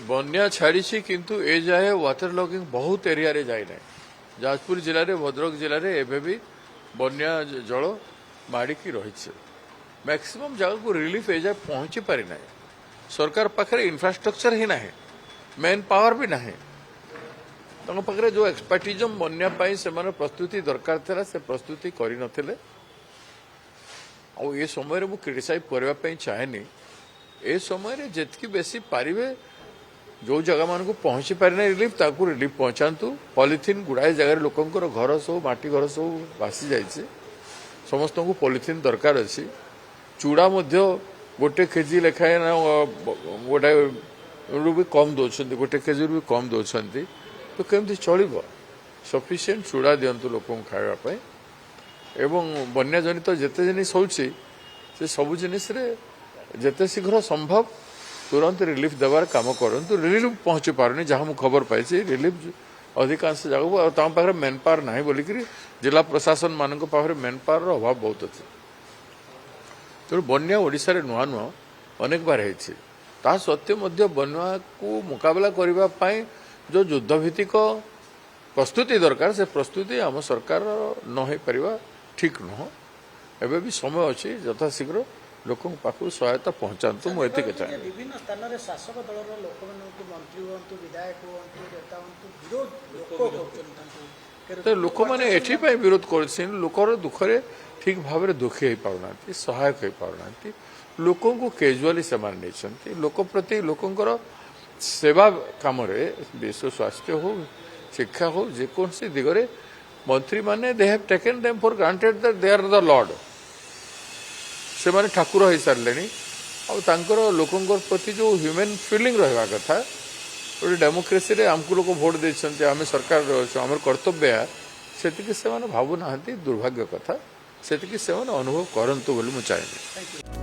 बन्या छाड़ी किंतु ए जाए वाटर लॉगिंग बहुत एरिया रे जाए ना जाजपुर जिले में भद्रक जिले में एबे भी बन्या जल माड़िकी रही मैक्सिमम जगह को रिलीफ ए जाए पहुंची पारि ना सरकार पाखे इंफ्रास्ट्रक्चर ही ना मेन पावर भी ना पाखे जो एक्सपर्टिजम बन्या से प्रस्तुति दरकार था से प्रस्तुति कर नथिले ये समय मुझे क्रिटिसाइज करने चाहेनी ए समय जितकी बेसी पारे जो जगह मान को पहुंची पारे ना रिलीफ ताकू रिलीफ पहुंचातु पॉलिथिन गुड़ाए जगह लोकंर घर सब माटी घर सब भासी जाइए समस्त को पॉलिथिन दरकार अच्छी चूड़ा गोटे केजी लेखाए ना गोटे भी कम दौरान गोटे केजी भी कम दौरान तो केमती चलो सफिशिएंट चूड़ा दिंतु लोक खावाई एवं बन्या जनित जिते जिनिस होची से सब जिनिस रे जिते शीघ्र संभव तुरंत रिलीफ देवार काम करंतु रिलीफ पहुंची पारुनी जहां मु खबर पाई रिलीफ अधिकांश जगह पाखे मेन पावर ना बोलिक जिला प्रशासन मान पाखे मेन पावर अभाव बहुत अच्छे तेणु बन्या ओडिशा रे नुआ नुआ अनेक बार है सत्वे बन्या को मुकाबला करने जो युद्धभित्तिक प्रस्तुति दरकार से प्रस्तुति आम सरकार न हो पार ठीक नुह एवं भी समय अच्छी यथाशीघ्र लोक पाखु सहायता पहुंचातु मुझे चाहे विभिन्न स्थान में शासक दल लोक मंत्री हूँ विधायक तो लोक मैंने एपाई विरोध कर लोकर दुखरे ठीक भाव में दुखी हो पाना सहायक हो पाना लोक को कैजुआली से लोक प्रति लोकंर सेवा काम विश्व स्वास्थ्य हो शिक्षा हो जेकोसी दिगरे मंत्री माने they have taken them for granted that they are the lord से माने ठाकुर हो सारे और लोकंर प्रति जो ह्यूमन फीलिंग रहा कथा गोटे डेमोक्रेसी रे आमको लोक भोट देते आम सरकार आम कर्तव्य से भावुना दुर्भाग्य कथा से अनुभव करंतु बोली मुझे चाहिए।